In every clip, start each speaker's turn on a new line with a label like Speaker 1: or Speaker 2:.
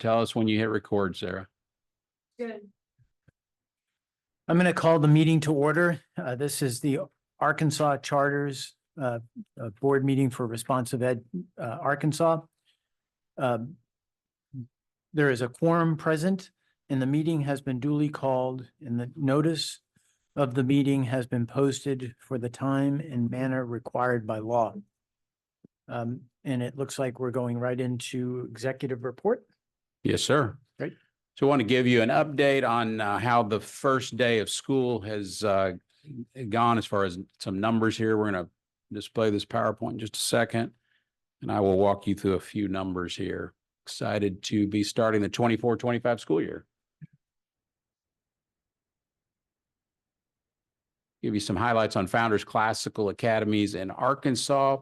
Speaker 1: Tell us when you hit record, Sarah.
Speaker 2: Good.
Speaker 3: I'm going to call the meeting to order. This is the Arkansas Charters Board Meeting for Responsive Ed Arkansas. There is a quorum present and the meeting has been duly called and the notice of the meeting has been posted for the time and manner required by law. And it looks like we're going right into executive report.
Speaker 1: Yes, sir.
Speaker 3: Great.
Speaker 1: So I want to give you an update on how the first day of school has gone as far as some numbers here. We're going to display this PowerPoint in just a second, and I will walk you through a few numbers here. Excited to be starting the 24-25 school year. Give you some highlights on Founders Classical Academies in Arkansas.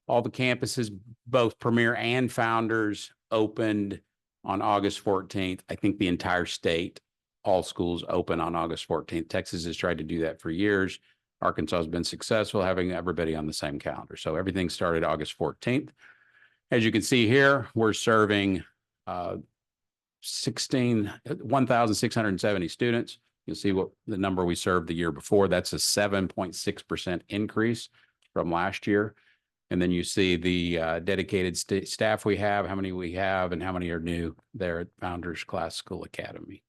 Speaker 1: All the campuses, both Premier and Founders, opened on August 14th. I think the entire state, all schools open on August 14th. Texas has tried to do that for years. Arkansas has been successful having everybody on the same calendar. So everything started August 14th. As you can see here, we're serving 1,670 students. You'll see what the number we served the year before. That's a 7.6% increase from last year. And then you see the dedicated staff we have, how many we have, and how many are new there at Founders Classical Academy.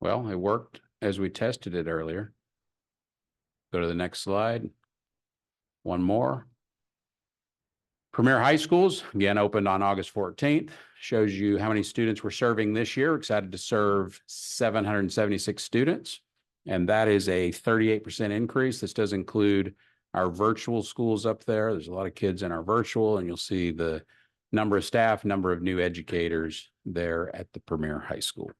Speaker 1: Well, it worked as we tested it earlier. Go to the next slide. One more. Premier High Schools, again, opened on August 14th. Shows you how many students we're serving this year. Excited to serve 776 students. And that is a 38% increase. This does include our virtual schools up there. There's a lot of kids in our virtual, and you'll see the number of staff, number of new educators there at the Premier High School.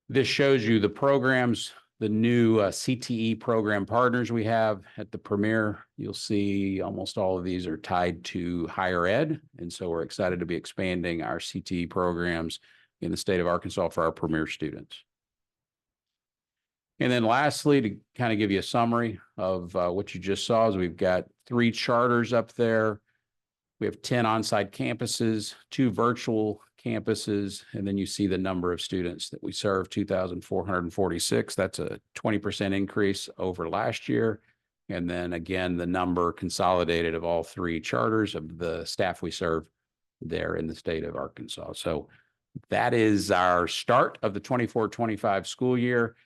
Speaker 1: This shows you the programs, the new CTE program partners we have at the Premier. You'll see almost all of these are tied to higher ed. And so we're excited to be expanding our CTE programs in the state of Arkansas for our Premier students. And then lastly, to kind of give you a summary of what you just saw, is we've got 3 charters up there. We have 10 on-site campuses, 2 virtual campuses, and then you see the number of students that we serve, 2,446. That's a 20% increase over last year. And then again, the number consolidated of all 3 charters of the staff we serve there in the state of Arkansas. So that is our start of the 24-25 school year.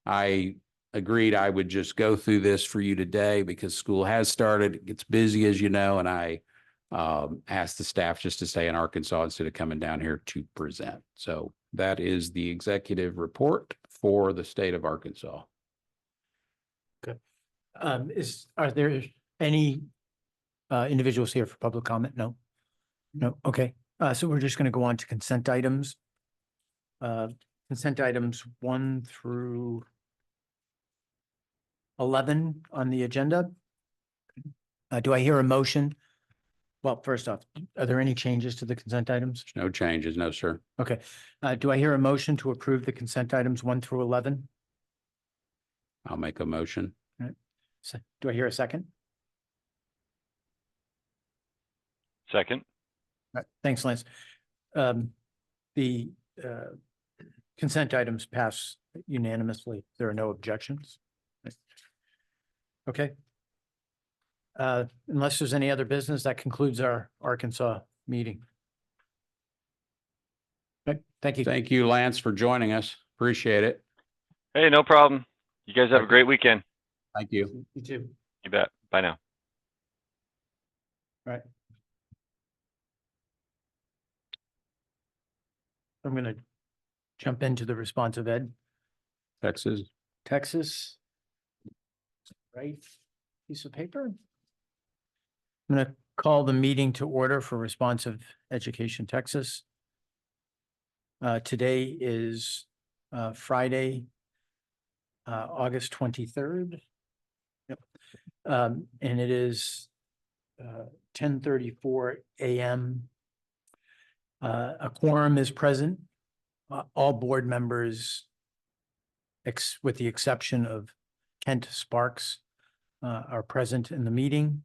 Speaker 1: I agreed I would just go through this for you today because school has started. It gets busy, as you know, and I asked the staff just to stay in Arkansas instead of coming down here to present. So that is the executive report for the state of Arkansas.
Speaker 3: Good. Are there any individuals here for public comment? No. No. Okay. So we're just going to go on to consent items. Consent items 1 through 11 on the agenda. Do I hear a motion? Well, first off, are there any changes to the consent items?
Speaker 1: No changes, no, sir.
Speaker 3: Okay. Do I hear a motion to approve the consent items 1 through 11?
Speaker 1: I'll make a motion.
Speaker 3: So, do I hear a second?
Speaker 2: Second.
Speaker 3: All right, thanks, Lance. The consent items pass unanimously. There are no objections. Okay. Unless there's any other business, that concludes our Arkansas meeting. Okay, thank you.
Speaker 1: Thank you, Lance, for joining us. Appreciate it.
Speaker 2: Hey, no problem. You guys have a great weekend.
Speaker 1: Thank you.
Speaker 3: You too.
Speaker 2: You bet. Bye now.
Speaker 3: All right. I'm going to jump into the responsive ed.
Speaker 1: Texas.
Speaker 3: Texas. Right. Piece of paper. I'm going to call the meeting to order for Responsive Education Texas. Today is Friday, August 23rd. Yep. And it is 10:34 a.m. A quorum is present. All board members, with the exception of Kent Sparks are present in the meeting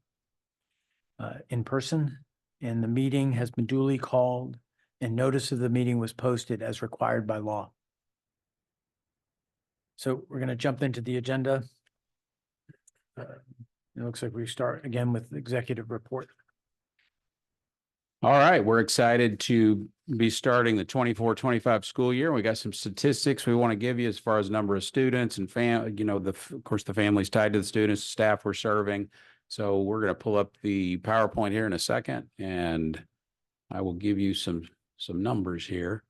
Speaker 3: in person, and the meeting has been duly called and notice of the meeting was posted as required by law. So we're going to jump into the agenda. It looks like we start again with the executive report.
Speaker 1: All right, we're excited to be starting the 24-25 school year. We got some statistics we want to give you as far as number of students and of course, the families tied to the students, staff we're serving. So we're going to pull up the PowerPoint here in a second, and I will give you some numbers here.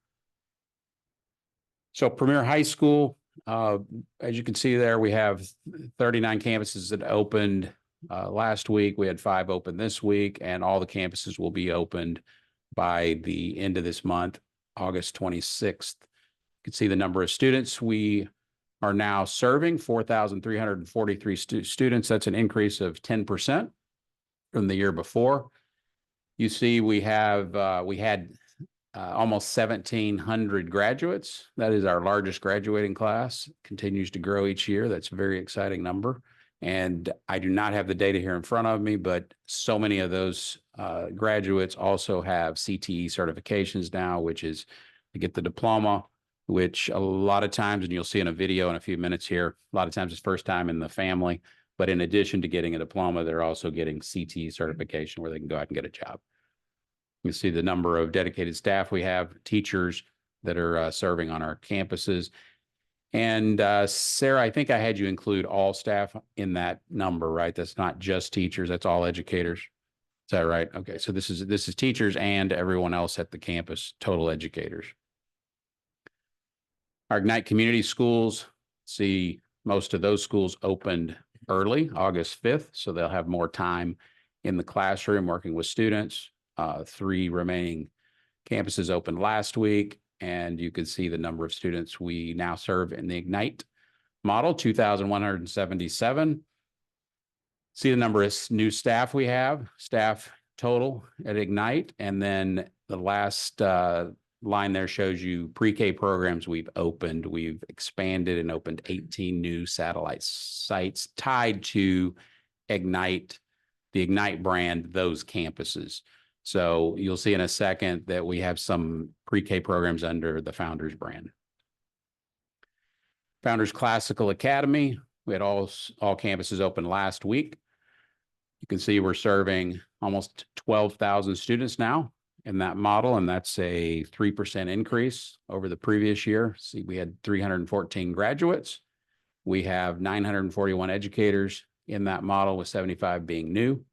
Speaker 1: So Premier High School, as you can see there, we have 39 campuses that opened last week. We had 5 open this week, and all the campuses will be opened by the end of this month, August 26th. You can see the number of students we are now serving, 4,343 students. That's an increase of 10% from the year before. You see, we had almost 1,700 graduates. That is our largest graduating class. Continues to grow each year. That's a very exciting number. And I do not have the data here in front of me, but so many of those graduates also have CTE certifications now, which is to get the diploma, which a lot of times, and you'll see in a video in a few minutes here, a lot of times it's first time in the family. But in addition to getting a diploma, they're also getting CTE certification where they can go out and get a job. You see the number of dedicated staff we have, teachers that are serving on our campuses. And Sarah, I think I had you include all staff in that number, right? That's not just teachers, that's all educators. Is that right? Okay, so this is teachers and everyone else at the campus, total educators. Our Ignite Community Schools, see most of those schools opened early, August 5th, so they'll have more time in the classroom working with students. 3 remaining campuses opened last week, and you can see the number of students we now serve in the Ignite model, 2,177. See the number of new staff we have, staff total at Ignite, and then the last line there shows you pre-K programs we've opened. We've expanded and opened 18 new satellite sites tied to Ignite, the Ignite brand, those campuses. So you'll see in a second that we have some pre-K programs under the Founders brand. Founders Classical Academy, we had all campuses open last week. You can see we're serving almost 12,000 students now in that model, and that's a 3% increase over the previous year. See, we had 314 graduates. We have 941 educators in that model, with 75 being new.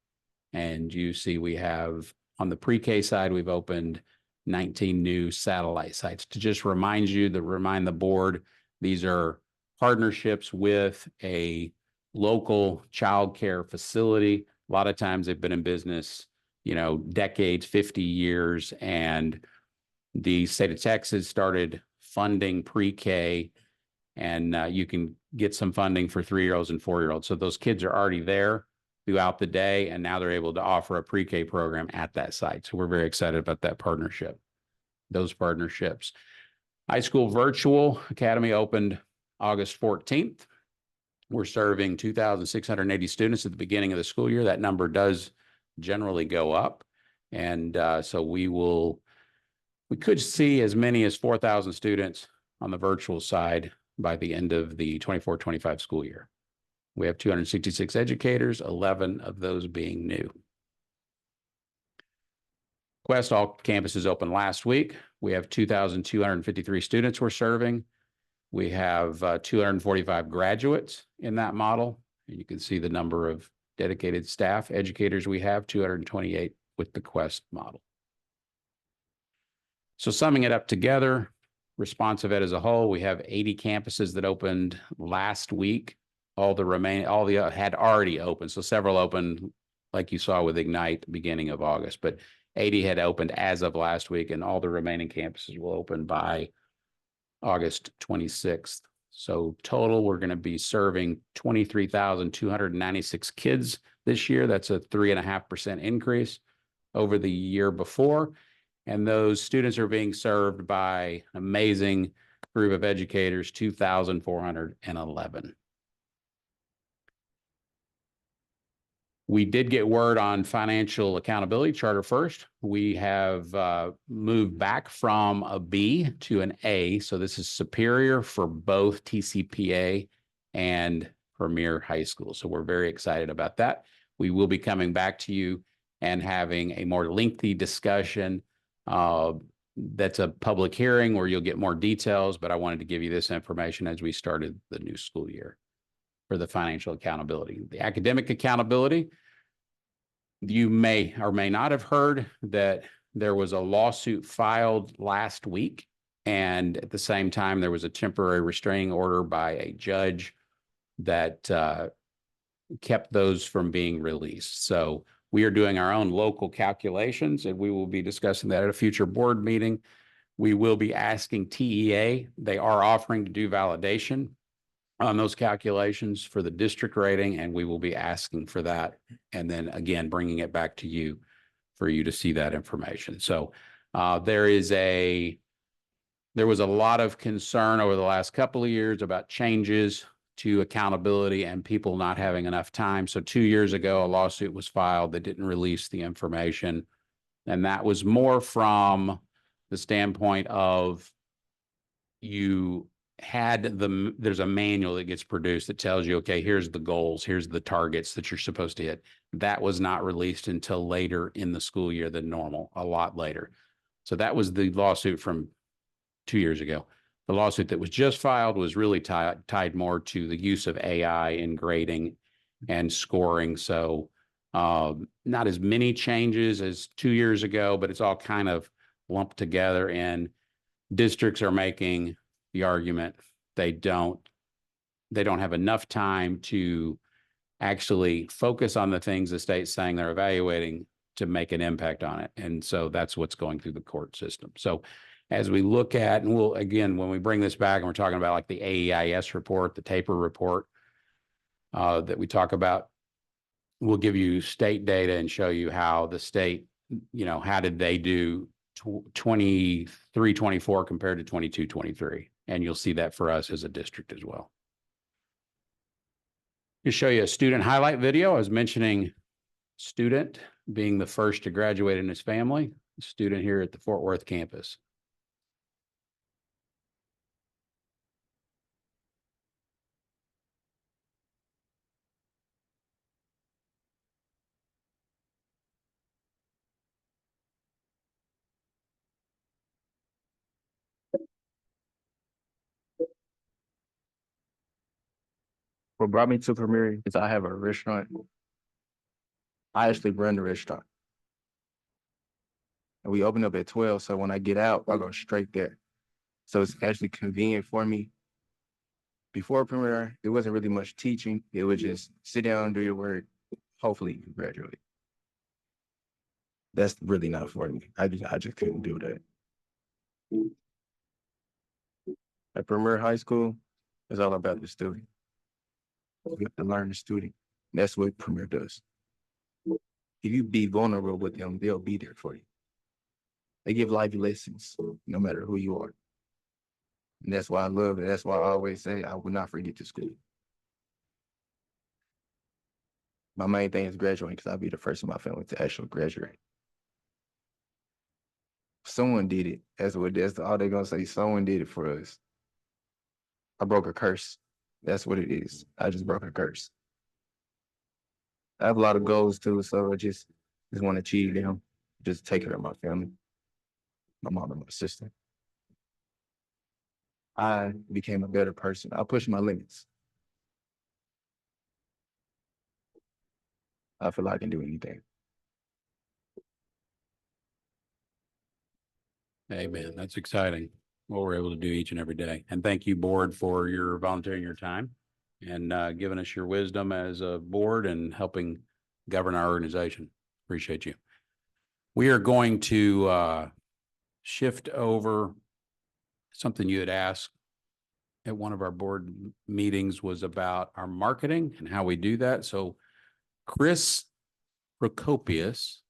Speaker 1: And you see we have, on the pre-K side, we've opened 19 new satellite sites. To just remind the board, these are partnerships with a local childcare facility. A lot of times they've been in business, decades, 50 years, and the state of Texas started funding pre-K, and you can get some funding for 3-year-olds and 4-year-olds. So those kids are already there throughout the day, and now they're able to offer a pre-K program at that site. So we're very excited about that partnership, those partnerships. High School Virtual Academy opened August 14th. We're serving 2,680 students at the beginning of the school year. That number does generally go up. And so we could see as many as 4,000 students on the virtual side by the end of the 24-25 school year. We have 266 educators, 11 of those being new. Quest, all campuses opened last week. We have 2,253 students we're serving. We have 245 graduates in that model. And you can see the number of dedicated staff, educators we have, 228 with the Quest model. So summing it up together, Responsive Ed as a whole, we have 80 campuses that opened last week. All the had already opened. So several opened, like you saw with Ignite, beginning of August, but 80 had opened as of last week, and all the remaining campuses will open by August 26th. So total, we're going to be serving 23,296 kids this year. That's a 3.5% increase over the year before. And those students are being served by an amazing group of educators, 2,411. We did get word on financial accountability charter first. We have moved back from a B to an A. So this is superior for both TCPA and Premier High School. So we're very excited about that. We will be coming back to you and having a more lengthy discussion. That's a public hearing where you'll get more details, but I wanted to give you this information as we started the new school year for the financial accountability. The academic accountability, you may or may not have heard that there was a lawsuit filed last week. And at the same time, there was a temporary restraining order by a judge that kept those from being released. So we are doing our own local calculations, and we will be discussing that at a future board meeting. We will be asking TEA. They are offering to do validation on those calculations for the district rating, and we will be asking for that. And then again, bringing it back to you for you to see that information. So there was a lot of concern over the last couple of years about changes to accountability and people not having enough time. So 2 years ago, a lawsuit was filed that didn't release the information. And that was more from the standpoint of there's a manual that gets produced that tells you, okay, here's the goals, here's the targets that you're supposed to hit. That was not released until later in the school year than normal, a lot later. So that was the lawsuit from 2 years ago. The lawsuit that was just filed was really tied more to the use of AI in grading and scoring. So not as many changes as 2 years ago, but it's all kind of lumped together, and districts are making the argument they don't have enough time to actually focus on the things the state's saying they're evaluating to make an impact on it. And so that's what's going through the court system. So as we look at, and we'll, again, when we bring this back and we're talking about like the AEIS report, the TAPER report that we talk about, we'll give you state data and show you how the state, how did they do 23-24 compared to 22-23. And you'll see that for us as a district as well. To show you a student highlight video, I was mentioning student being the first to graduate in his family, a student here at the Fort Worth campus.
Speaker 4: What brought me to Premier is I have a restaurant. I actually run the restaurant. And we open up at 12, so when I get out, I go straight there. So it's actually convenient for me. Before Premier, it wasn't really much teaching. It was just sit down, do your work, hopefully you graduate. That's really not for me. I just couldn't do that. At Premier High School, it's all about the student. You have to learn the student. That's what Premier does. If you be vulnerable with them, they'll be there for you. They give life lessons, no matter who you are. And that's why I love it. That's why I always say I will not forget the school. My main thing is graduating because I'll be the first in my family to actually graduate. Someone did it. That's all they're gonna say. Someone did it for us. I broke a curse. That's what it is. I just broke a curse. I have a lot of goals too, so I just want to achieve them. Just take care of my family, my mom and my sister. I became a better person. I pushed my limits. I feel like I can do anything.
Speaker 1: Amen. That's exciting, what we're able to do each and every day. And thank you, board, for your volunteering your time and giving us your wisdom as a board and helping govern our organization. Appreciate you. We are going to shift over. Something you had asked at one of our board meetings was about our marketing and how we do that. So Chris Procopius,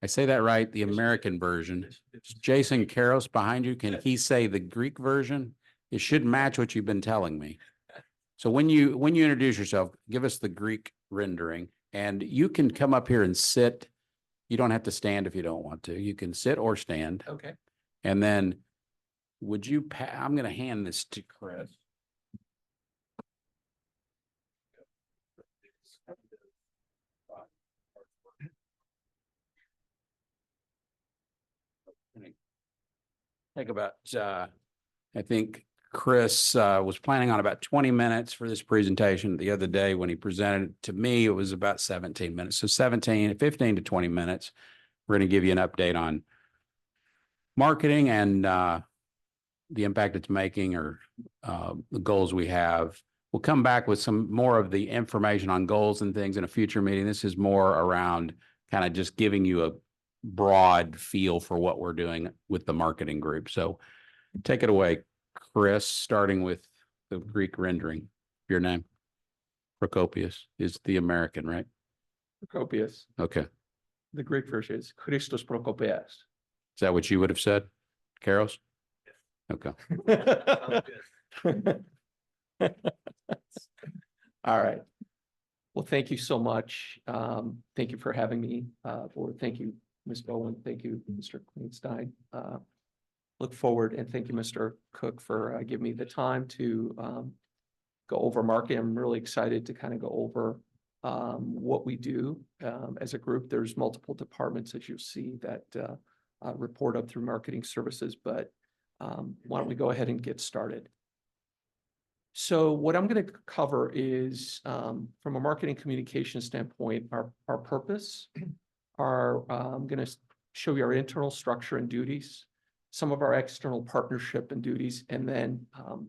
Speaker 1: I say that right, the American version. Jason Karos behind you. Can he say the Greek version? It should match what you've been telling me. So when you introduce yourself, give us the Greek rendering, And you can come up here and sit. You don't have to stand if you don't want to. You can sit or stand.
Speaker 5: Okay.
Speaker 1: And then would you I'm going to hand this to Chris. Take about, I think Chris was planning on about 20 minutes for this presentation. The other day when he presented it to me, it was about 17 minutes. So 15 to 20 minutes. We're going to give you an update on marketing and the impact it's making or the goals we have. We'll come back with some more of the information on goals and things in a future meeting. This is more around kind of just giving you a broad feel for what we're doing with the marketing group. So take it away, Chris, starting with the Greek rendering. Your name? Procopius is the American, right?
Speaker 5: Procopius.
Speaker 1: Okay. Is
Speaker 5: The Greek version is Christos Procopias.
Speaker 1: that what you would have said, Karos? Okay.
Speaker 5: All right. Well, thank you so much. Thank you for having me, or thank you, Ms. Bowen. Thank you, Mr. Kleinstein. Look forward, and thank you, Mr. Cook, for giving me the time to go over marketing. I'm really excited to kind of go over what we do as a group. There's multiple departments, as you'll see, that report up through marketing services, but why don't we go ahead and get started? So what I'm going to cover is, from a marketing communication standpoint, our purpose, I'm going to show you our internal structure and duties, some of our external partnership and duties, and then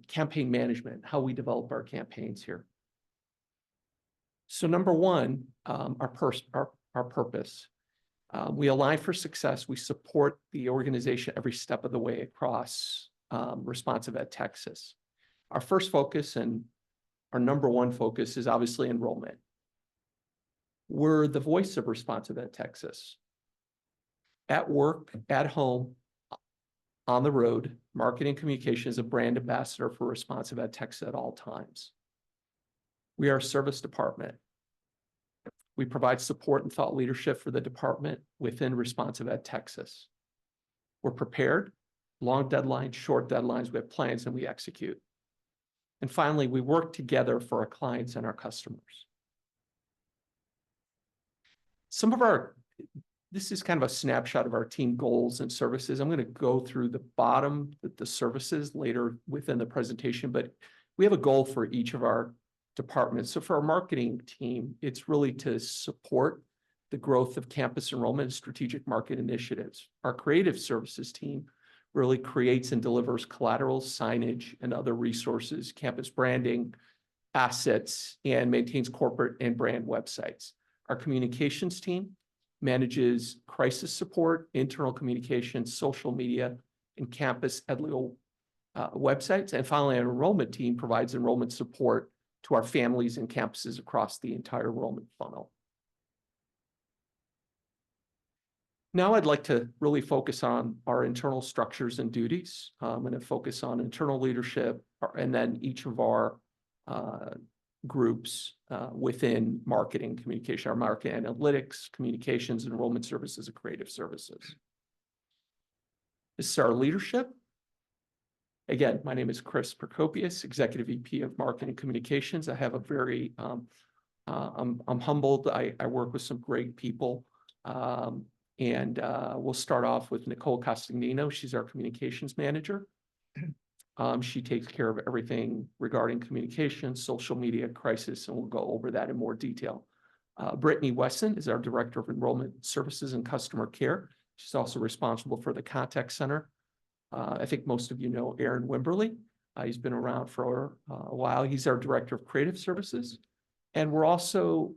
Speaker 5: campaign management, how we develop our campaigns here. So number one, our purpose. We align for success. We support the organization every step of the way across Responsive Ed Texas. Our first focus and our number one focus is obviously enrollment. We're the voice of Responsive Ed Texas. At work, at home, on the road, marketing communication is a brand ambassador for Responsive Ed Texas at all times. We are a service department. We provide support and thought leadership for the department within Responsive Ed Texas. We're prepared, long deadlines, short deadlines, we have plans and we execute. And finally, we work together for our clients and our customers. This is kind of a snapshot of our team goals and services. I'm going to go through the bottom, the services later within the presentation, but we have a goal for each of our departments. So for our marketing team, it's really to support the growth of campus enrollment and strategic market initiatives. Our creative services team really creates and delivers collateral, signage, and other resources, campus branding, assets, and maintains corporate and brand websites. Our communications team manages crisis support, internal communications, social media, and campus EdLeo websites. And finally, our enrollment team provides enrollment support to our families and campuses across the entire enrollment funnel. Now I'd like to really focus on our internal structures and duties. I'm going to focus on internal leadership and then each of our groups within marketing communication, our market analytics, communications, enrollment services, and creative services. This is our leadership. Again, my name is Chris Procopius, Executive VP of Marketing Communications. I have a very, I'm humbled. I work with some great people. And we'll start off with Nicole Castagnino. She's our communications manager. She takes care of everything regarding communication, social media, crisis, and we'll go over that in more detail. Brittany Wesson is our Director of Enrollment Services and Customer Care. She's also responsible for the contact center. I think most of you know Aaron Wimberly. He's been around for a while. He's our Director of Creative Services. And we're also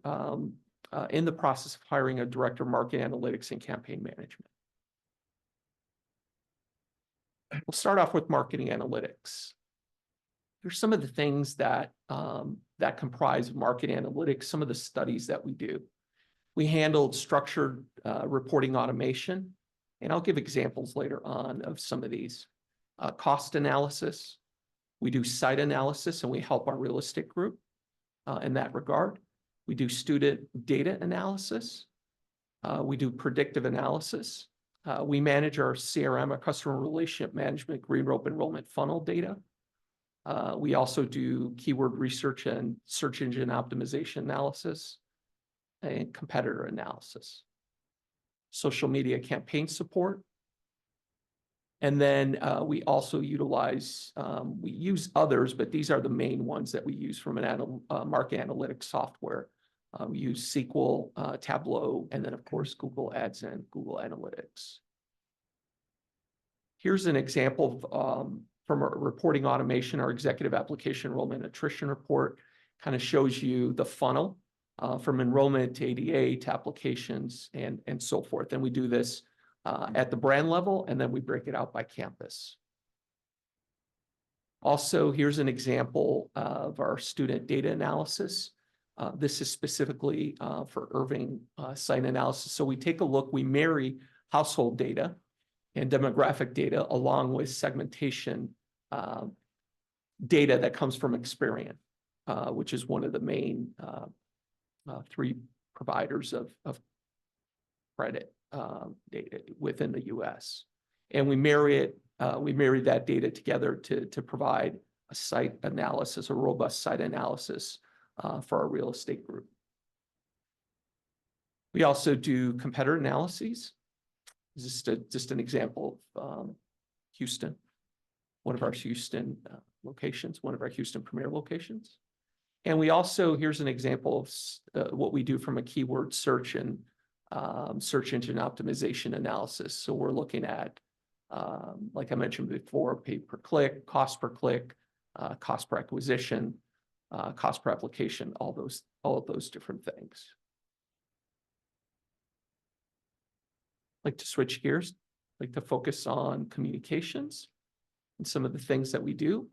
Speaker 5: in the process of hiring a Director of Market Analytics and Campaign Management. We'll start off with marketing analytics. Here's some of the things that, that comprise market analytics, some of the studies that we do. We handled structured reporting automation, and I'll give examples later on of some of these. Cost analysis. We do site analysis, and we help our real estate group in that regard. We do student data analysis. We do predictive analysis. We manage our CRM, our customer relationship management, Green Rope enrollment funnel data. We also do keyword research and search engine optimization analysis and competitor analysis. Social media campaign support. And then we also utilize, we use others, but these are the main ones that we use from an market analytics software. We use SQL, Tableau, and then of course, Google Ads and Google Analytics. Here's an example of, from our reporting automation, our executive application enrollment attrition report kind of shows you the funnel from enrollment to ADA to applications and so forth. And we do this at the brand level, and then we break it out by campus. Also, here's an example of our student data analysis. This is specifically for Irving site analysis. So we take a look, we marry household data and demographic data along with segmentation data that comes from Experian, which is one of the main three providers of credit data within the US. And we marry that data together to provide a site analysis, a robust site analysis for our real estate group. We also do competitor analyses. This is just an example of Houston, one of our Houston locations, one of our Houston Premier locations. And we also, here's an example of what we do from a keyword search and search engine optimization analysis. So we're looking at, like I mentioned before, pay per click, cost per acquisition, cost per application, all of those different things. Like to switch gears, like to focus on communications and some of the things that we do.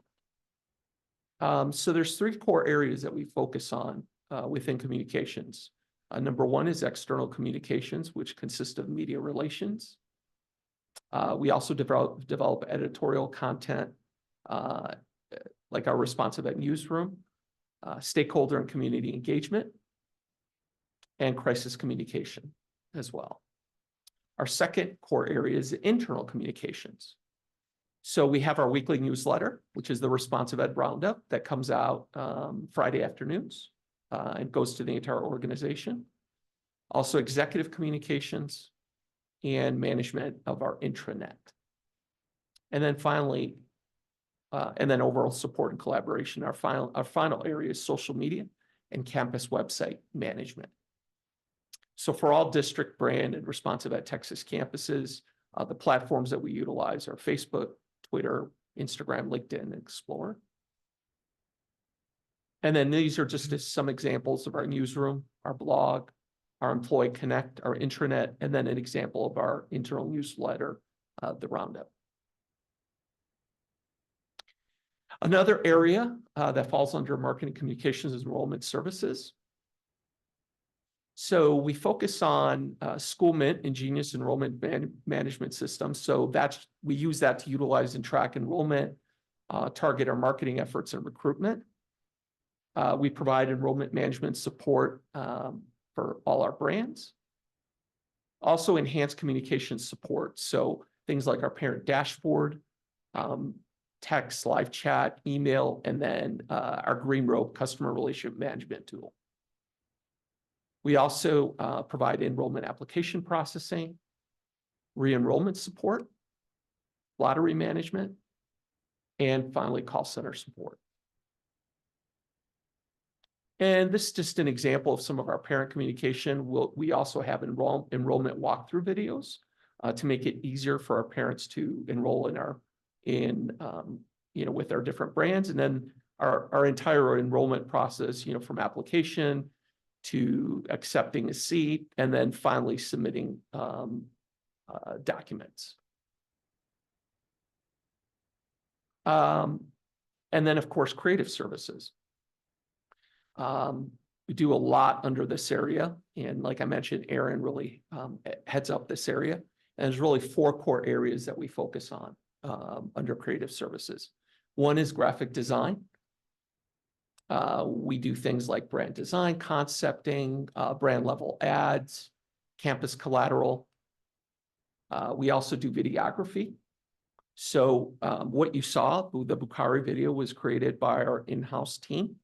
Speaker 5: So there's three core areas that we focus on within communications. Number one is external communications, which consist of media relations. We also develop editorial content, like our Responsive Ed newsroom, stakeholder and community engagement, and crisis communication as well. Our second core area is internal communications. So we have our weekly newsletter, which is the Responsive Ed Roundup that comes out Friday afternoons and goes to the entire organization. Also executive communications and management of our intranet. And then finally, and then overall support and collaboration. Our final area is social media and campus website management. So for all district brand and Responsive Ed Texas campuses, the platforms that we utilize are Facebook, Twitter, Instagram, LinkedIn, and Explorer. And then these are just some examples of our newsroom, our blog, our Employee Connect, our intranet, and then an example of our internal newsletter, the Roundup. Another area that falls under marketing communications is enrollment services. So we focus on Schoolmint and Genius enrollment management systems. So we use that to utilize and track enrollment, target our marketing efforts and recruitment. We provide enrollment management support for all our brands. Also enhanced communication support. So things like our parent dashboard, text, live chat, email, and then our Green Rope customer relationship management tool. We also provide enrollment application processing, re-enrollment support, lottery management, and finally call center support. And this is just an example of some of our parent communication. We also have enrollment walkthrough videos to make it easier for our parents to enroll with our different brands. And then our entire enrollment process, from application to accepting a seat, and then finally submitting documents. And then, of course, creative services. We do a lot under this area. And like I mentioned, Aaron really heads up this area. And there's really 4 core areas that we focus on under creative services. One is graphic design. We do things like brand design, concepting, brand level ads, campus collateral. We also do videography. So what you saw, the Bukhari video was created by our in-house team.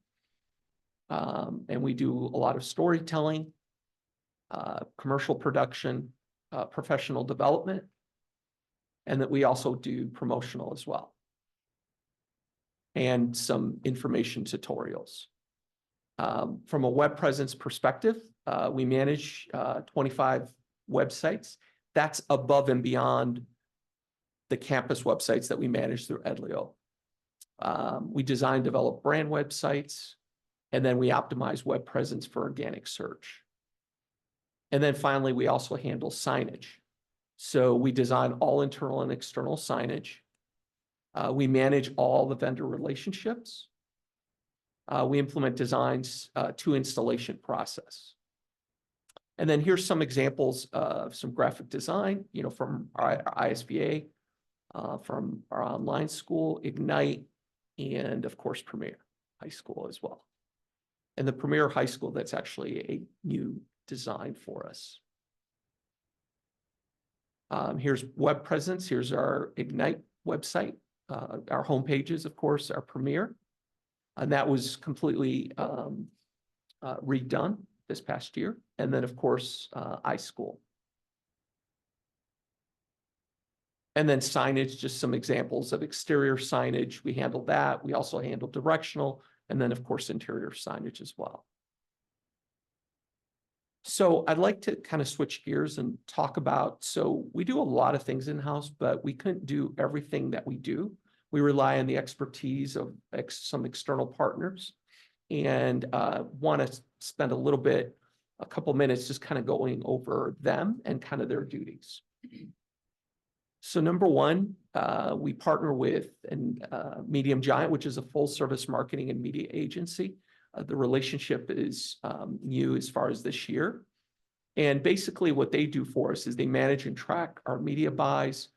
Speaker 5: And we do a lot of storytelling, commercial production, professional development, and that we also do promotional as well. And some information tutorials. From a web presence perspective, we manage 25 websites. That's above and beyond the campus websites that we manage through Edlio. We design, develop brand websites, and then we optimize web presence for organic search. And then finally, we also handle signage. So we design all internal and external signage. We manage all the vendor relationships. We implement designs to installation process. And then here's some examples of some graphic design, from our ISBA, from our online school, Ignite, and of course, Premier High School as well. And the Premier High School, that's actually a new design for us. Here's web presence. Here's our Ignite website. Our home pages, of course, are Premier. And that was completely redone this past year. And then, of course, iSchool. And then signage, just some examples of exterior signage. We handle that. We also handle directional, and then, of course, interior signage as well. So I'd like to kind of switch gears and talk about, so we do a lot of things in-house, but we couldn't do everything that we do. We rely on the expertise of some external partners, and want to spend a couple minutes just kind of going over them and kind of their duties. So number one, we partner with Medium Giant, which is a full service marketing and media agency. The relationship is new as far as this year. And basically what they do for us is they manage and track our media buys.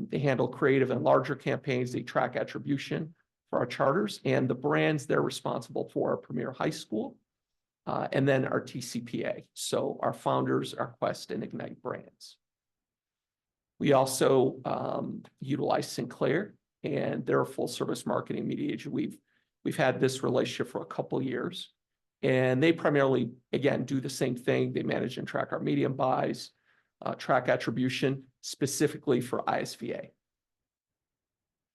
Speaker 5: They handle creative and larger campaigns. They track attribution for our charters, and the brands they're responsible for are Premier High School, and then our TCPA. So our Founders, our Quest, and Ignite brands. We also utilize Sinclair, and they're a full service marketing media agent. We've had this relationship for a couple of years, and they primarily, again, do the same thing. They manage and track our media buys, track attribution, specifically for ISVA.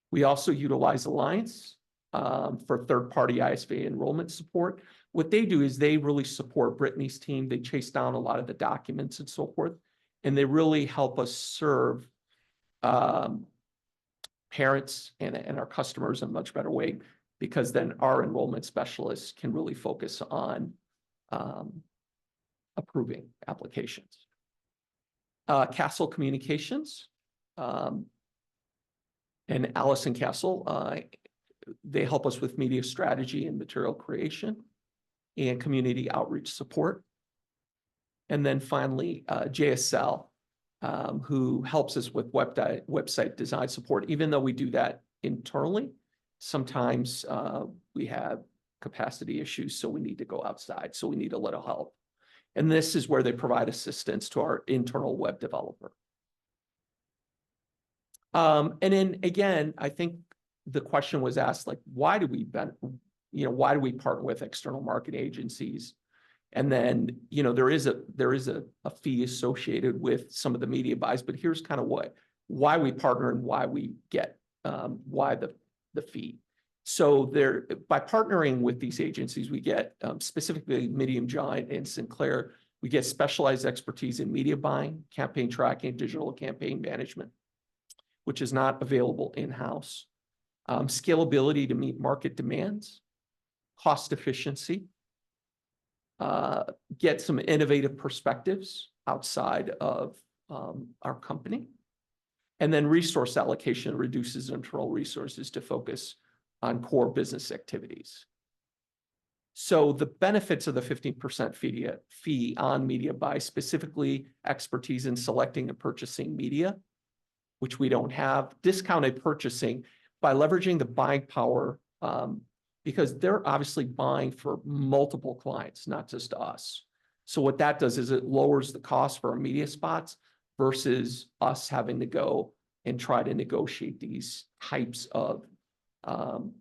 Speaker 5: We also utilize Alliance for third-party ISVA enrollment support. What they do is they really support Brittany's team. They chase down a lot of the documents and so forth, and they really help us serve parents and our customers in a much better way, because then our enrollment specialists can really focus on approving applications. Castle Communications and Allison Castle, they help us with media strategy and material creation and community outreach support. And then finally, JSL, who helps us with website design support. Even though we do that internally, sometimes we have capacity issues, so we need to go outside. So we need a little help. And this is where they provide assistance to our internal web developer. And then again, I think the question was asked, like, why do we partner with external marketing agencies? And then, there is a fee associated with some of the media buys, but here's kind of why we partner and why we get, why the fee. So by partnering with these agencies, we get specifically Medium Giant and Sinclair, we get specialized expertise in media buying, campaign tracking, digital campaign management, which is not available in-house. Scalability to meet market demands, cost efficiency, get some innovative perspectives outside of our company, and then resource allocation reduces internal resources to focus on core business activities. So the benefits of the 15% fee on media buy, specifically expertise in selecting and purchasing media, which we don't have, discounted purchasing by leveraging the buying power because they're obviously buying for multiple clients, not just us. So what that does is it lowers the cost for our media spots versus us having to go and try to negotiate these types of,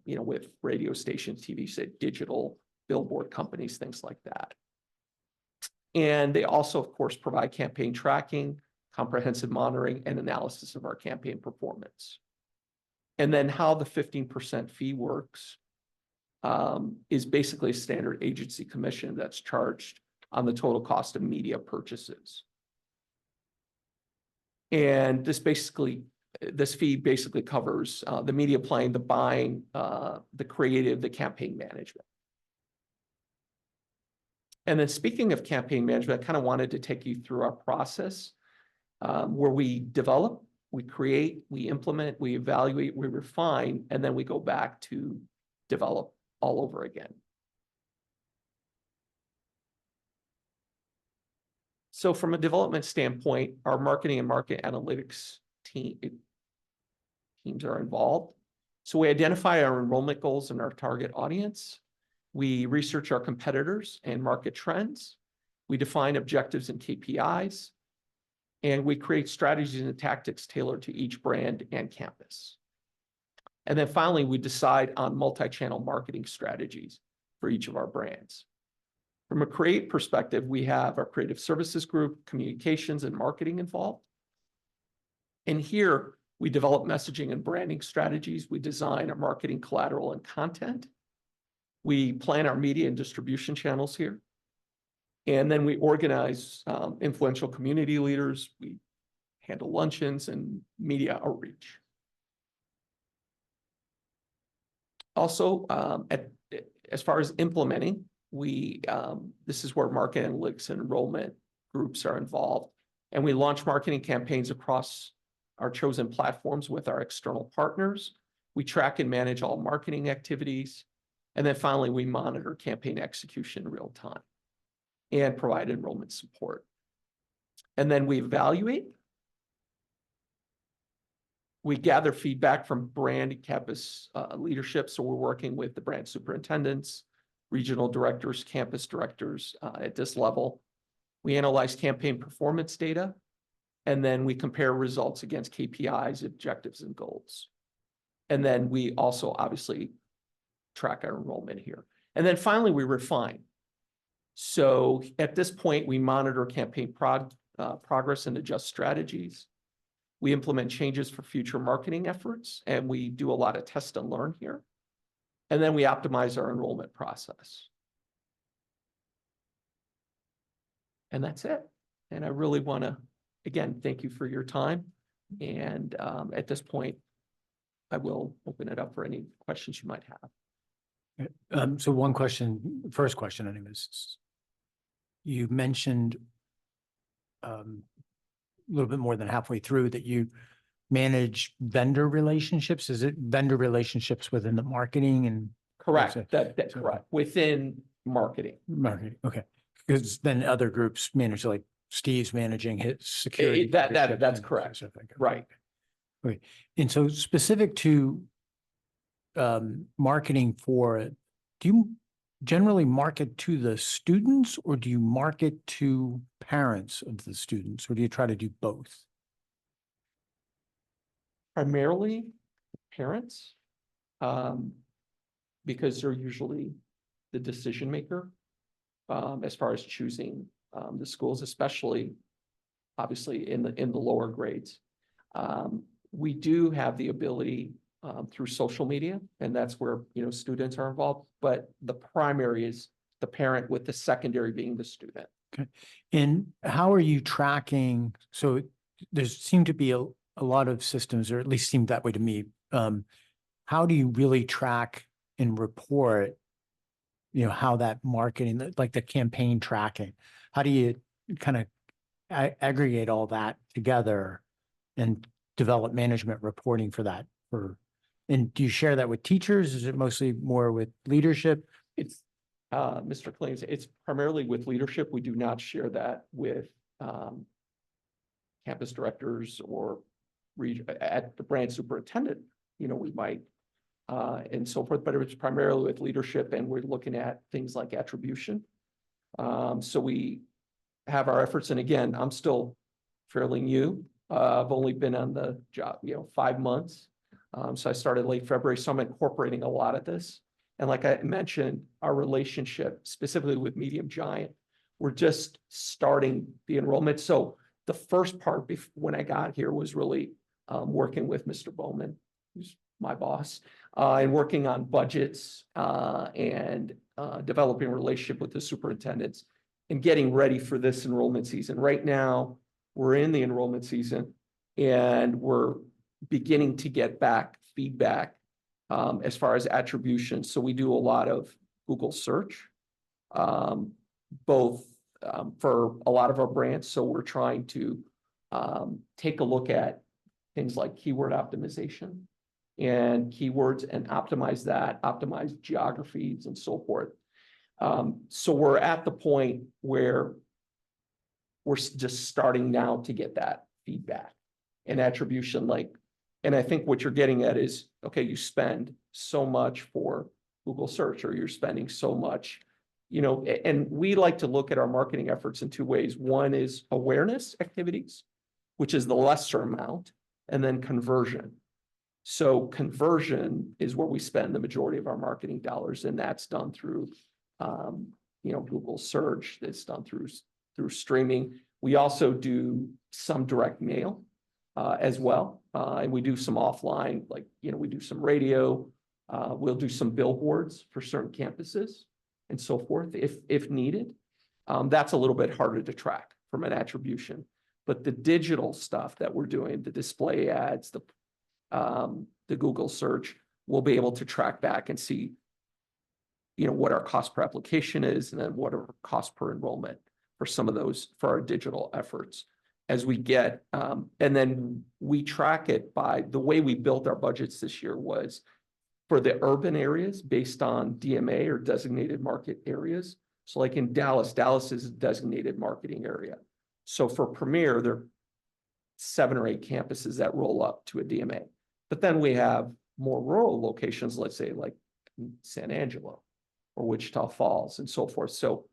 Speaker 5: with radio stations, TV set, digital, billboard companies, things like that. And they also, of course, provide campaign tracking, comprehensive monitoring, and analysis of our campaign performance. And then how the 15% fee works is basically a standard agency commission that's charged on the total cost of media purchases. And this fee basically covers the media planning, the buying, the creative, the campaign management. And then speaking of campaign management, I kind of wanted to take you through our process where we develop, we create, we implement, we evaluate, we refine, and then we go back to develop all over again. So from a development standpoint, our marketing and market analytics teams are involved. So we identify our enrollment goals and our target audience. We research our competitors and market trends. We define objectives and KPIs. And we create strategies and tactics tailored to each brand and campus. And then finally, we decide on multi-channel marketing strategies for each of our brands. From a create perspective, we have our creative services group, communications and marketing involved. And here we develop messaging and branding strategies. We design our marketing collateral and content. We plan our media and distribution channels here. And then we organize influential community leaders. We handle luncheons and media outreach. Also, as far as implementing, this is where market analytics and enrollment groups are involved. And we launch marketing campaigns across our chosen platforms with our external partners. We track and manage all marketing activities. And then finally, we monitor campaign execution in real time and provide enrollment support. And then we evaluate. We gather feedback from brand and campus leadership. So we're working with the brand superintendents, regional directors, campus directors at this level. We analyze campaign performance data, and then we compare results against KPIs, objectives, and goals. And then we also obviously track our enrollment here. And then finally, we refine. So at this point, we monitor campaign progress and adjust strategies. We implement changes for future marketing efforts, and we do a lot of test and learn here. And then we optimize our enrollment process. And that's it. And I really want to, again, thank you for your time. And at this point, I will open it up for any questions you might have.
Speaker 3: So one question, first question anyways. You mentioned a little bit more than halfway through that you manage vendor relationships. Is it vendor relationships within the marketing and?
Speaker 5: Correct.
Speaker 3: So-
Speaker 5: That's
Speaker 3: so-
Speaker 5: correct. Within marketing.
Speaker 3: Marketing, okay. Because then other groups manage, like Steve's managing his security.
Speaker 5: That's
Speaker 3: leadership
Speaker 5: correct.
Speaker 3: and stuff like that.
Speaker 5: Right.
Speaker 3: Okay. And so specific to marketing for it, do you generally market to the students or do you market to parents of the students, or do you try to do both?
Speaker 5: Primarily parents, because they're usually the decision maker as far as choosing the schools, especially obviously in the lower grades. We do have the ability through social media, and that's where students are involved. But the primary is the parent, with the secondary being the student.
Speaker 3: Okay. And how are you tracking? So there seem to be a lot of systems, or at least seemed that way to me. How do you really track and report, how that marketing, like the campaign tracking, how do you kind of aggregate all that together and develop management reporting for that? And do you share that with teachers? Is it mostly more with leadership?
Speaker 5: It's Mr. Claims, it's primarily with leadership. We do not share that with campus directors or at the brand superintendent. We might and so forth, but it's primarily with leadership, and we're looking at things like attribution. So we have our efforts, and again, I'm still fairly new. I've only been on the job, 5 months. So I started late February, so I'm incorporating a lot of this. And like I mentioned, our relationship specifically with Medium Giant, we're just starting the enrollment. So the first part when I got here was really working with Mr. Bowman, who's my boss, and working on budgets and developing a relationship with the superintendents and getting ready for this enrollment season. Right now, we're in the enrollment season and we're beginning to get back feedback as far as attribution. So we do a lot of Google search, both for a lot of our brands. So we're trying to take a look at things like keyword optimization and keywords and optimize geographies and so forth. So we're at the point where we're just starting now to get that feedback and attribution. And I think what you're getting at is, okay, you spend so much for Google search, or you're spending so much, and we like to look at our marketing efforts in two ways. One is awareness activities, which is the lesser amount, and then conversion. So conversion is where we spend the majority of our marketing dollars, and that's done through, Google search. That's done through streaming. We also do some direct mail as well, and we do some offline, we do some radio. We'll do some billboards for certain campuses and so forth if needed. That's a little bit harder to track from an attribution, but the digital stuff that we're doing, the display ads, the Google search, we'll be able to track back and see, what our cost per application is, and then what our cost per enrollment for some of those, for our digital efforts as we get, and then we track it by the way we built our budgets this year was for the urban areas based on DMA, or designated market areas. So like in Dallas is a designated marketing area. So for Premier, there are 7 or 8 campuses that roll up to a DMA. But then we have more rural locations, let's say like San Angelo or Wichita Falls and so forth. So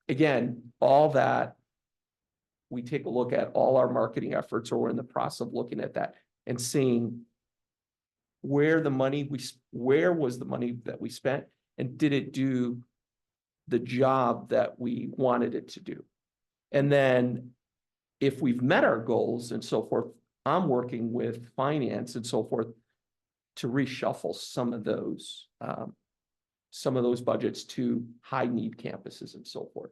Speaker 5: again, all that, we take a look at all our marketing efforts, or we're in the process of looking at that and seeing where was the money that we spent, and did it do the job that we wanted it to do? And then if we've met our goals and so forth, I'm working with finance and so forth to reshuffle some of those budgets to high need campuses and so forth.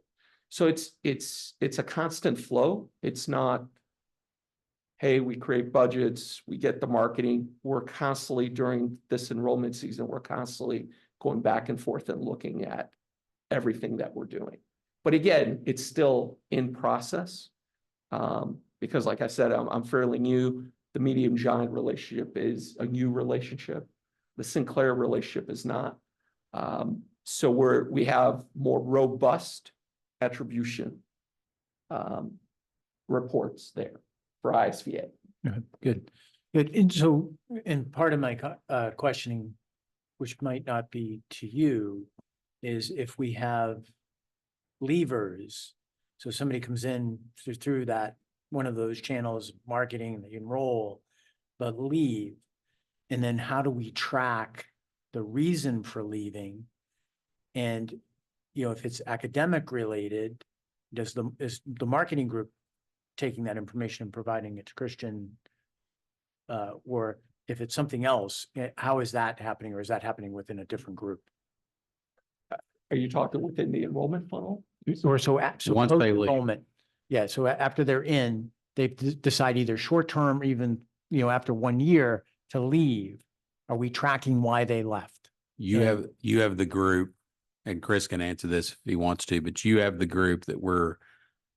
Speaker 5: So it's a constant flow. It's not, hey, we create budgets, we get the marketing. We're constantly, during this enrollment season, we're constantly going back and forth and looking at everything that we're doing. But again, it's still in process. Because like I said, I'm fairly new. The Medium Giant relationship is a new relationship. The Sinclair relationship is not. So we have more robust attribution reports there for ISVA.
Speaker 3: Good. And so, and part of my questioning, which might not be to you, is if we have leavers, so somebody comes in through that, one of those channels, marketing, they enroll, but leave, and then how do we track the reason for leaving? And, if it's academic related, is the marketing group taking that information and providing it to Christian? Or if it's something else, how is that happening, or is that happening within a different group?
Speaker 5: Are you talking within the enrollment funnel?
Speaker 3: Or so
Speaker 1: Once they leave.
Speaker 3: enrollment. Yeah, so after they're in, they decide either short-term, or even, after 1 year to leave. Are we tracking why they left?
Speaker 1: You
Speaker 3: Yeah.
Speaker 1: have the group, and Chris can answer this if he wants to, but you have the group that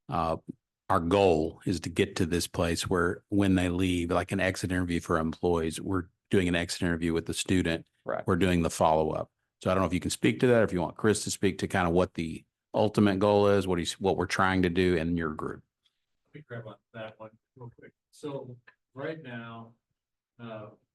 Speaker 1: our goal is to get to this place where when they leave, like an exit interview for employees, we're doing an exit interview with the student.
Speaker 5: Correct.
Speaker 1: We're doing the follow-up. So I don't know if you can speak to that, or if you want Chris to speak to kind of what the ultimate goal is, what we're trying to do in your group.
Speaker 6: Let me grab on that one real quick. So right now,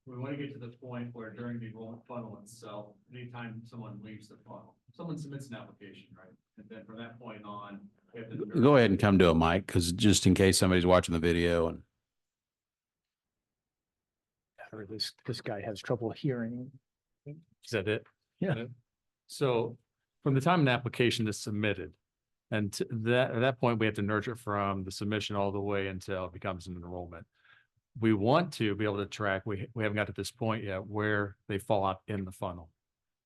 Speaker 6: we want to get to the point where during the enrollment funnel itself, anytime someone leaves the funnel, someone submits an application, right? And then from that point on, we have to.
Speaker 1: Go ahead and come to a mic, because just in case somebody's watching the video and.
Speaker 3: Or this guy has trouble hearing.
Speaker 6: Is that it?
Speaker 3: Yeah.
Speaker 6: So from the time an application is submitted, and at that point, we have to nurture it from the submission all the way until it becomes an enrollment. We want to be able to track, we haven't got to this point yet, where they fall out in the funnel.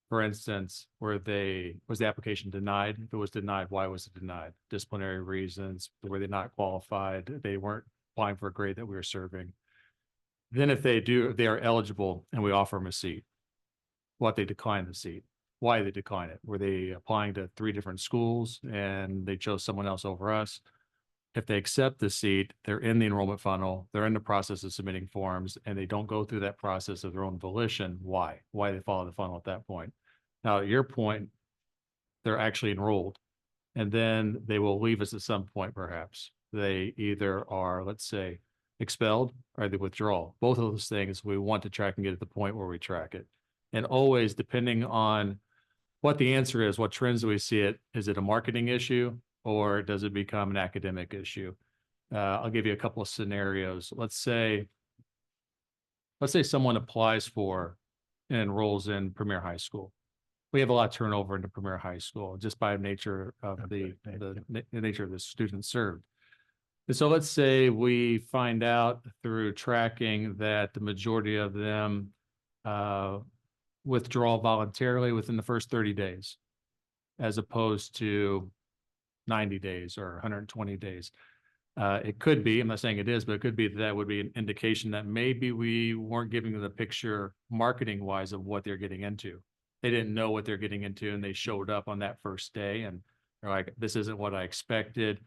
Speaker 6: For instance, was the application denied? If it was denied, why was it denied? Disciplinary reasons, were they not qualified? They weren't applying for a grade that we were serving. Then if they are eligible and we offer them a seat, what they decline the seat, why they decline it. Were they applying to 3 different schools and they chose someone else over us? If they accept the seat, they're in the enrollment funnel, they're in the process of submitting forms, and they don't go through that process of their own volition. Why? Why they follow the funnel at that point? Now, at your point, they're actually enrolled, and then they will leave us at some point, perhaps. They either are, let's say, expelled or they withdraw. Both of those things we want to track and get to the point where we track it. And always, depending on what the answer is, what trends do we see it? Is it a marketing issue or does it become an academic issue? I'll give you a couple of scenarios. Let's say someone applies for and enrolls in Premier High School. We have a lot of turnover into Premier High School just by nature of the nature of the students served. And so let's say we find out through tracking that the majority of them withdraw voluntarily within the first 30 days, as opposed to 90 days or 120 days. It could be, I'm not saying it is, but it could be that would be an indication that maybe we weren't giving them the picture marketing wise of what they're getting into. They didn't know what they're getting into and they showed up on that first day and they're like, this isn't what I expected.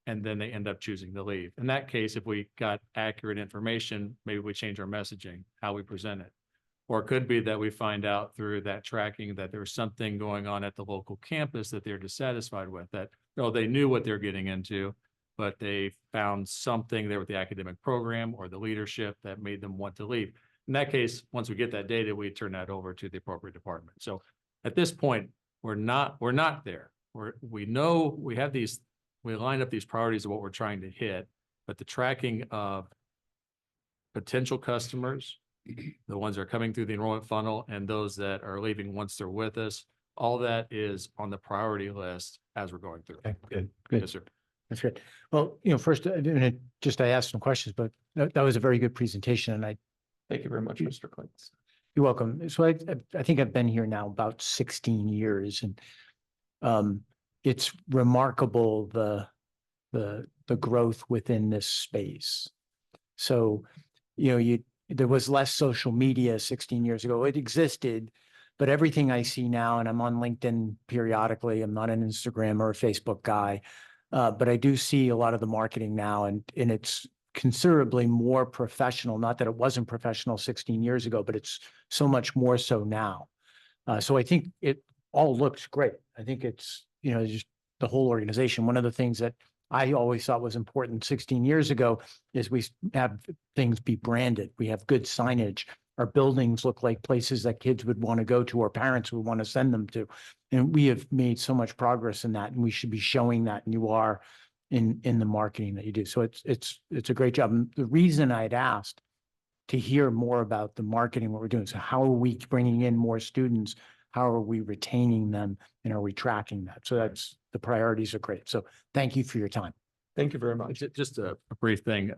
Speaker 6: And then they end up choosing to leave. In that case, if we got accurate information, maybe we change our messaging, how we present it. Or it could be that we find out through that tracking that there's something going on at the local campus that they're dissatisfied with, that they knew what they're getting into, but they found something there with the academic program or the leadership that made them want to leave. In that case, once we get that data, we turn that over to the appropriate department. So at this point, we're not there. We know we have these, we line up these priorities of what we're trying to hit, but the tracking of potential customers, the ones that are coming through the enrollment funnel and those that are leaving once they're with us, all that is on the priority list as we're going through.
Speaker 3: Okay, good, good.
Speaker 6: Yes, sir.
Speaker 3: That's great. Well, first, I asked some questions, but that was a very good presentation and
Speaker 5: Thank you very much, Mr. Clinton.
Speaker 3: you're welcome. So I think I've been here now about 16 years and it's remarkable the growth within this space. So, there was less social media 16 years ago. It existed, but everything I see now, and I'm on LinkedIn periodically, I'm not an Instagram or a Facebook guy, but I do see a lot of the marketing now and it's considerably more professional. Not that it wasn't professional 16 years ago, but it's so much more so now. So I think it all looks great. I think it's, just the whole organization. One of the things that I always thought was important 16 years ago is we have things be branded. We have good signage. Our buildings look like places that kids would want to go to or parents would want to send them to. And we have made so much progress in that and we should be showing that, and you are in the marketing that you do. So it's a great job. And the reason I'd asked to hear more about the marketing, what we're doing. So how are we bringing in more students? How are we retaining them? And are we tracking that? So the priorities are great. So thank you for your time.
Speaker 5: Thank you very much.
Speaker 6: Just a brief thing.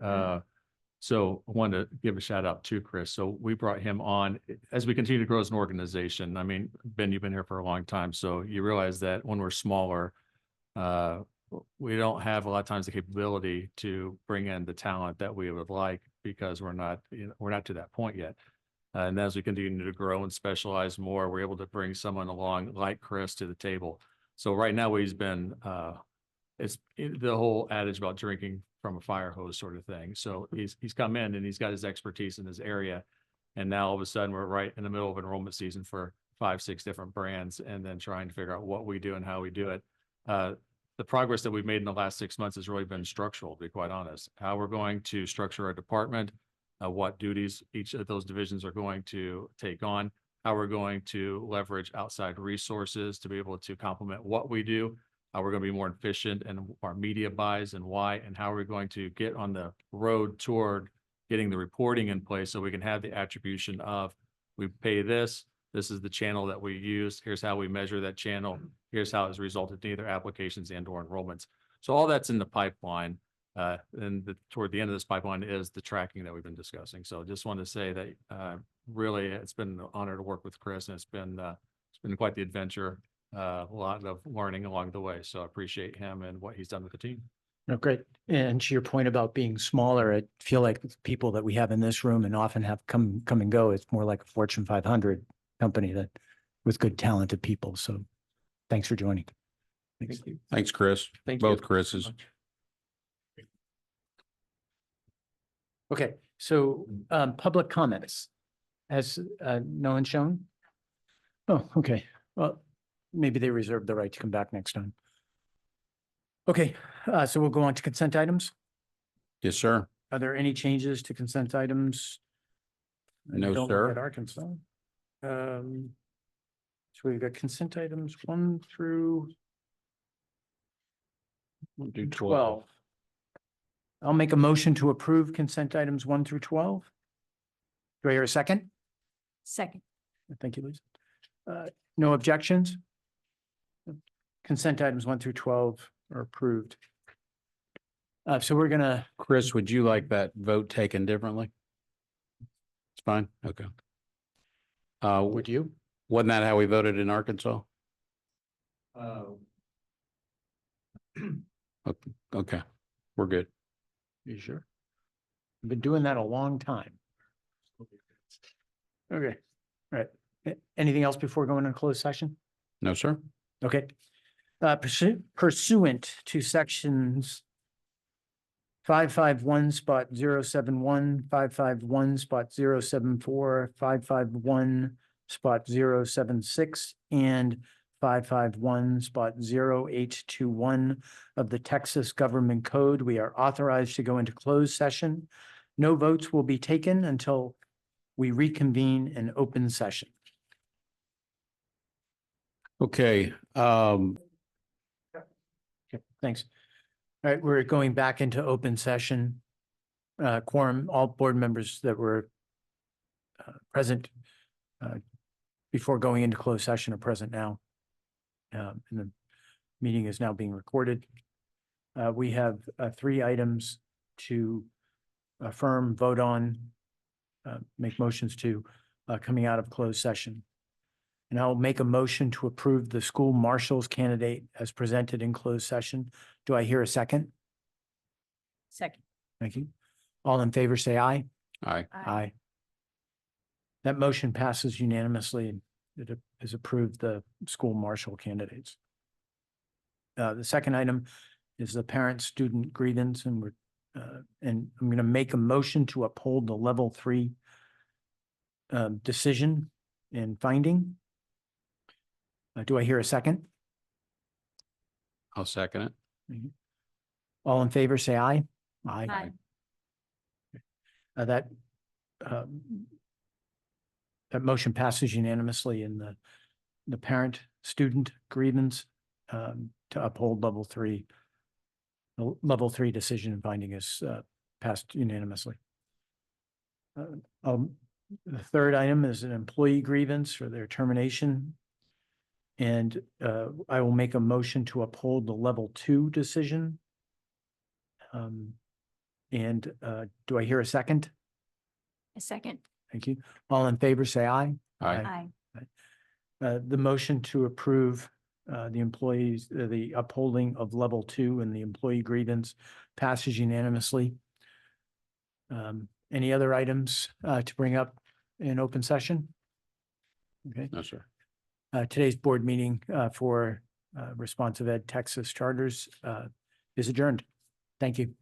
Speaker 6: So I wanted to give a shout out to Chris. So we brought him on as we continue to grow as an organization. I mean, Ben, you've been here for a long time. So you realize that when we're smaller, we don't have a lot of times the capability to bring in the talent that we would like because we're not to that point yet. And as we continue to grow and specialize more, we're able to bring someone along like Chris to the table. So right now he's been, it's the whole adage about drinking from a fire hose sort of thing. So he's come in and he's got his expertise in his area. And now all of a sudden we're right in the middle of enrollment season for 5-6 different brands and then trying to figure out what we do and how we do it. The progress that we've made in the last 6 months has really been structural, to be quite honest. How we're going to structure our department, what duties each of those divisions are going to take on, how we're going to leverage outside resources to be able to complement what we do, how we're going to be more efficient in our media buys and why, and how we're going to get on the road toward getting the reporting in place so we can have the attribution of, we pay this, this is the channel that we use, here's how we measure that channel, here's how it's resulted in either applications and or enrollments. So all that's in the pipeline. Toward the end of this pipeline is the tracking that we've been discussing. So just wanted to say that really it's been an honor to work with Chris, and it's been quite the adventure. A lot of learning along the way. So I appreciate him and what he's done with the team.
Speaker 3: No, great. And to your point about being smaller, I feel like the people that we have in this room and often have come and go, it's more like a Fortune 500 company that with good talented people. So thanks for joining. Thanks.
Speaker 5: Thank you.
Speaker 1: Thanks, Chris.
Speaker 5: Thank you.
Speaker 1: Both Chris's.
Speaker 3: Okay, so public comments. Has no one shown? Oh, okay. Well, maybe they reserve the right to come back next time. Okay, so we'll go on to consent items.
Speaker 1: Yes, sir.
Speaker 3: Are there any changes to consent items?
Speaker 1: No,
Speaker 3: Don't look
Speaker 1: sir.
Speaker 3: at Arkansas. So we've got consent items 1 through
Speaker 1: We'll do
Speaker 3: 12. I'll make a motion to approve consent items 1 through 12. Do I hear a second?
Speaker 7: Second.
Speaker 3: Thank you, Lisa. No objections? Consent items 1 through 12 are approved. So we're gonna,
Speaker 1: Chris, would you like that vote taken differently? It's fine. Okay.
Speaker 3: would you?
Speaker 1: Wasn't that how we voted in Arkansas? Okay, we're good.
Speaker 3: You sure? I've been doing that a long time. Okay, all right. Anything else before going into closed session?
Speaker 1: No, sir.
Speaker 3: Okay. Pursuant to sections 551.071, 551.074, 551.076, and 551.0821 of the Texas Government Code, we are authorized to go into closed session. No votes will be taken until we reconvene in open session.
Speaker 1: Okay,
Speaker 3: Okay, thanks. All right, we're going back into open session. Quorum, all board members that were present before going into closed session are present now. And the meeting is now being recorded. We have 3 items to affirm, vote on, make motions to coming out of closed session. And I'll make a motion to approve the school marshal's candidate as presented in closed session. Do I hear a second?
Speaker 7: Second.
Speaker 3: Thank you. All in favor, say aye.
Speaker 1: aye.
Speaker 3: Aye. That motion passes unanimously. It is approved the school marshal candidates. The second item is the parent-student grievance, and I'm going to make a motion to uphold the level 3 decision and finding. Do I hear a second?
Speaker 1: I'll second it.
Speaker 3: All in favor, say aye.
Speaker 7: Aye.
Speaker 3: That motion passes unanimously in the parent-student grievance to uphold level 3. The level 3 decision and finding is passed unanimously. The third item is an employee grievance for their termination. And I will make a motion to uphold the level 2 decision. And do I hear a second?
Speaker 7: A second.
Speaker 3: Thank you. All in favor, say aye.
Speaker 1: Aye.
Speaker 7: Aye.
Speaker 3: The motion to approve the employees, the upholding of level 2 and the employee grievance passes unanimously. Any other items to bring up in open session? Okay.
Speaker 1: No, sir.
Speaker 3: Today's board meeting for Responsive Ed Texas Charters is adjourned. Thank you.